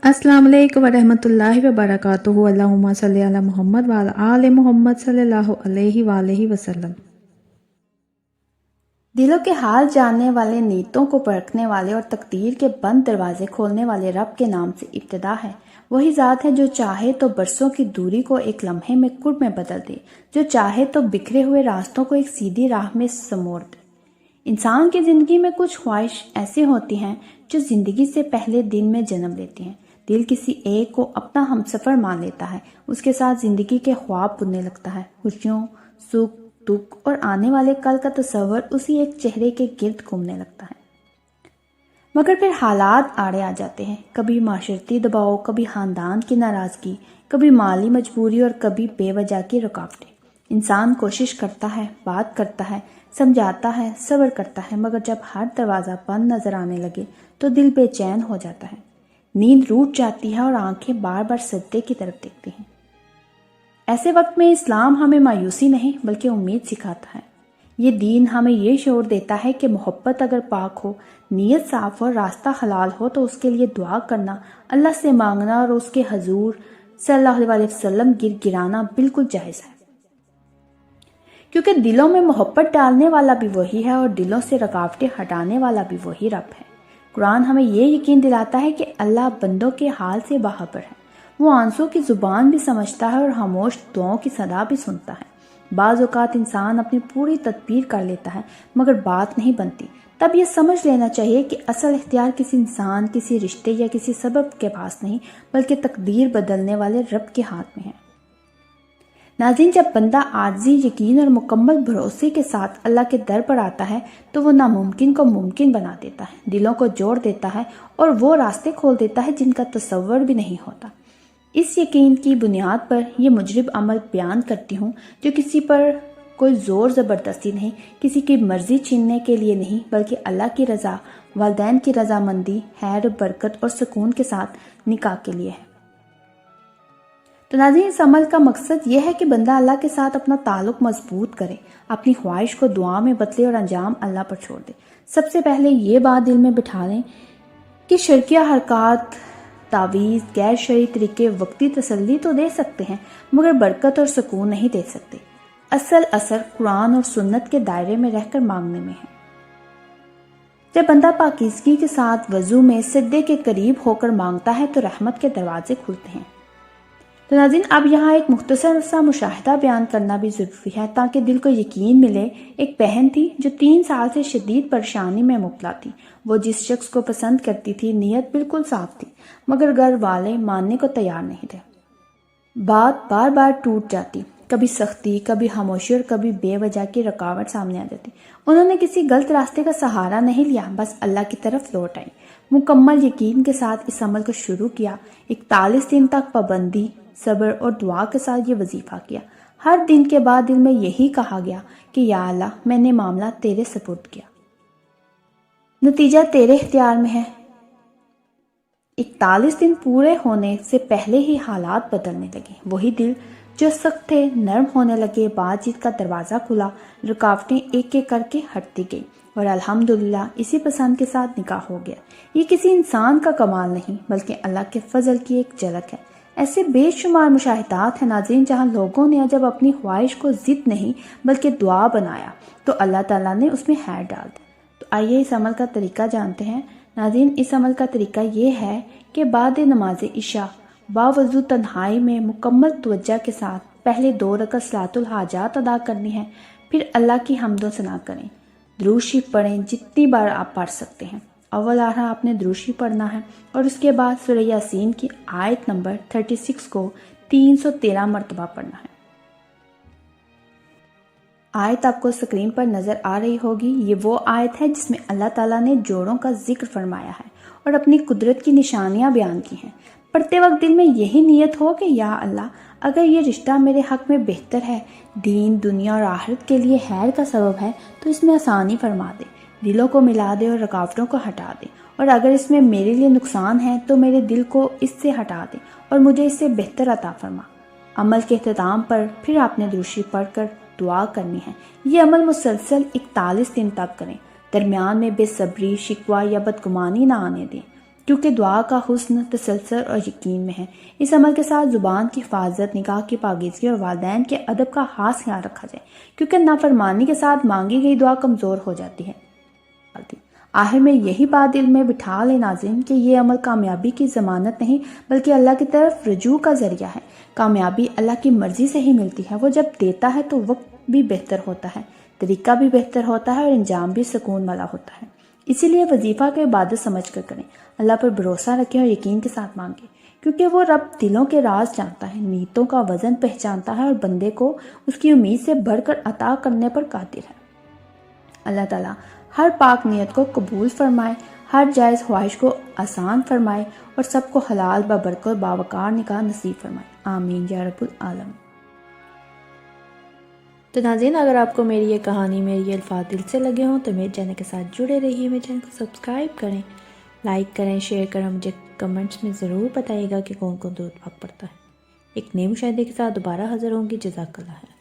अस्सलाम वालेकुम वरहमतुल्लाहि वबरकातुहू। अल्लाहुम्मा सल्ली अला मुहम्मद व अला आले मुहम्मद सल्लल्लाहु अलैहि वसल्लम। दिलों के हाल जानने वाले, नीयतों को परखने वाले और तकदीर के बंद दरवाजे खोलने वाले रब के नाम से इब्तिदा है। वही ज़ात है जो चाहे तो बरसों की दूरी को एक लम्हे में कुर्ब में बदल दे, जो चाहे तो बिखरे हुए रास्तों को एक सीधी राह में समोड़ दे। इंसान की ज़िंदगी में कुछ ख्वाहिश ऐसी होती हैं जो ज़िंदगी से पहले दिन में जन्म लेती हैं। दिल किसी एक को अपना हमसफ़र मान लेता है, उसके साथ ज़िंदगी के ख्वाब बुनने लगता है। खुशियों, सुख, दुख और आने वाले कल का तस्वर उसी एक चेहरे के गिर्द घूमने लगता है। मगर फिर हालात आड़े आ जाते हैं, कभी माशरती दबाव, कभी ख़ानदान की नाराज़गी, कभी माली मजबूरी और कभी बेवजह की रुकावटें। इंसान कोशिश करता है, बात करता है, समझाता है, सब्र करता है, मगर जब हर दरवाज़ा बंद नज़र आने लगे तो दिल बेचैन हो जाता है। नींद रूठ जाती है और आंखें बार बार सजदे की तरफ देखती हैं। ऐसे वक्त में इस्लाम हमें मायूसी नहीं बल्कि उम्मीद सिखाता है। ये दीन हमें ये शऊर देता है कि मोहब्बत अगर पाक हो, नीयत साफ और रास्ता हलाल हो तो उसके लिए दुआ करना, अल्लाह से मांगना और उसके हजूर सल्लल्लाहु अलैहि वसल्लम गिराना बिल्कुल जायज़ है। क्योंकि दिलों में मोहब्बत डालने वाला भी वही है और दिलों से रुकावटें हटाने वाला भी वही रब है। कुरान हमें ये यकीन दिलाता है कि अल्लाह बंदों के हाल से बाखबर है। वो आंसू की जुबान भी समझता है और खामोश दुआओं की सदा भी सुनता है। बाज़ औक़ात इंसान अपनी पूरी तदबीर कर लेता है मगर बात नहीं बनती। तब ये समझ लेना चाहिए कि असल इख्तियार किसी इंसान, किसी रिश्ते या किसी सबब के पास नहीं बल्कि तकदीर बदलने वाले रब के हाथ में है। नाज़रीन, जब बंदा आजिज़ी, यकीन और मुकम्मल भरोसे के साथ अल्लाह के दर पर आता है तो वो नामुमकिन को मुमकिन बना देता है, दिलों को जोड़ देता है और वो रास्ते खोल देता है जिनका तसव्वुर भी नहीं होता। इस यकीन की बुनियाद पर यह मुजरिब अमल बयान करती हूँ जो किसी पर कोई ज़ोर ज़बरदस्ती नहीं, किसी की मर्ज़ी छीनने के लिए नहीं बल्कि अल्लाह की रज़ा, वालिदैन की रज़ामंदी, खैर, बरकत और सुकून के साथ निकाह के लिए है। तो नाज़रीन, इस अमल का मकसद यह है कि बंदा अल्लाह के साथ अपना ताल्लुक मजबूत करे, अपनी ख्वाहिश को दुआ में बदले और अंजाम अल्लाह पर छोड़ दे। सबसे पहले ये बात दिल में बिठा लें कि शर्किया हरकत, तावीज़, गैर शरई तरीके वक्ती तसल्ली तो दे सकते हैं मगर बरकत और सुकून नहीं दे सकते। असल असर कुरान और सुन्नत के दायरे में रहकर मांगने में है। जब बंदा पाकीज़गी के साथ वज़ू में सिद्दे के करीब होकर मांगता है तो रहमत के दरवाजे खुलते हैं। तो नाज़रीन, अब यहाँ एक मुख्तसर सा मुशाहिदा बयान करना भी ज़रूरी है ताकि दिल को यकीन मिले। एक बहन थी जो 3 साल से शदीद परेशानी में मुब्तला थी। वो जिस शख्स को पसंद करती थी, नीयत बिल्कुल साफ थी मगर घर वाले मानने को तैयार नहीं थे। बात बार बार टूट जाती, कभी सख्ती, कभी खामोशी और कभी बेवजह की रुकावट सामने आ जाती। उन्होंने किसी गलत रास्ते का सहारा नहीं लिया, बस अल्लाह की तरफ लौट आई। मुकम्मल यकीन के साथ इस अमल को शुरू किया। 41 दिन तक पाबंदी, सब्र और दुआ के साथ ये वजीफा किया। हर दिन के बाद दिल में यही कहा गया कि या अल्लाह, मैंने मामला तेरे सुपुर्द किया, नतीजा तेरे इख्तियार में है। 41 दिन पूरे होने से पहले ही हालात बदलने लगे। वही दिल जो सख्त थे नरम होने लगे, बातचीत का दरवाज़ा खुला, रुकावटें एक एक करके हटती गई और अल्हम्दुलिल्लाह इसी पसंद के साथ निकाह हो गया। ये किसी इंसान का कमाल नहीं बल्कि अल्लाह के फजल की एक झलक है। ऐसे बेशुमार मुशाहिदात हैं नाज़रीन जहाँ लोगों ने जब अपनी ख्वाहिश को ज़िद नहीं बल्कि दुआ बनाया तो अल्लाह ताला ने उसमें खैर डाल दी। तो आइए इस अमल का तरीका जानते हैं। नाज़रीन, इस अमल का तरीका ये है कि बाद नमाज इशा बावजू तन्हाई में मुकम्मल तवज्जो के साथ पहले 2 रकअत सलातुल हाजात अदा करनी है। फिर अल्लाह की हम्दो सना करें, दुरूद शरीफ पढ़ें जितनी बार आप पढ़ सकते हैं। अव्वल आरा आपने दुरूद शरीफ पढ़ना है और उसके बाद सूरह यासीन की आयत नंबर 36 को 313 मरतबा पढ़ना है। आयत आपको स्क्रीन पर नज़र आ रही होगी। ये वो आयत है जिसमें अल्लाह ताला ने जोड़ों का जिक्र फरमाया है और अपनी कुदरत की निशानियां बयान की हैं। पढ़ते वक्त दिल में यही नीयत हो कि या अल्लाह, अगर ये रिश्ता मेरे हक में बेहतर है, दीन, दुनिया और आखिरत के लिए खैर का सबब है तो इसमें आसानी फरमा दे, दिलों को मिला दे और रुकावटों को हटा दे, और अगर इसमें मेरे लिए नुकसान है तो मेरे दिल को इससे हटा दे और मुझे इससे बेहतर अता फरमा। अमल के अख्ताम पर फिर आपने दुरूद शरीफ पढ़कर दुआ करनी है। ये अमल मुसलसल 41 दिन तक करें। दरमियान में बेसब्री, शिकवा या बदगुमानी ना आने दें। کیونکہ دعا کا حسن تسلسل اور یقین میں ہے۔ اس عمل کے ساتھ زبان کی حفاظت، نکاح کی پاکیزگی اور والدین کے ادب کا خاص خیال رکھا جائے، کیونکہ نافرمانی کے ساتھ مانگی گئی دعا کمزور ہو جاتی ہے۔ آخر میں یہی بات دل میں بٹھا لے ناظرین کہ یہ عمل کامیابی کی ضمانت نہیں بلکہ اللہ کی طرف رجوع کا ذریعہ ہے۔ کامیابی اللہ کی مرضی سے ہی ملتی ہے۔ وہ جب دیتا ہے تو وقت بھی بہتر ہوتا ہے، طریقہ بھی بہتر ہوتا ہے اور انجام بھی سکون والا ہوتا ہے۔ اسی لیے وظیفہ کو عبادت سمجھ کر کریں، اللہ پر بھروسہ رکھیں اور یقین کے ساتھ مانگیں، کیونکہ وہ رب دلوں کے راز جانتا ہے، نیتوں کا وزن پہچانتا ہے اور بندے کو اس کی امید سے بڑھ کر عطا کرنے پر قادر ہے۔ اللہ تعالیٰ ہر پاک نیت کو قبول فرمائے، ہر جائز خواہش کو آسان فرمائے اور سب کو حلال بابرکت باوقار نکاح نصیب فرمائے، آمین یا رب العالمین۔ تو ناظرین، اگر آپ کو میری یہ کہانی، میری یہ الفاظ دل سے لگے ہوں تو میرے چینل کے ساتھ جڑے رہیے، میرے چینل کو سبسکرائب کریں، لائک کریں، شیئر کریں، مجھے کمنٹس میں ضرور بتائیے گا کہ کون کون درود پاک پڑھتا ہے۔ ایک نئے مشاہدے کے ساتھ دوبارہ حاضر ہوں گی۔ جزاک اللہ۔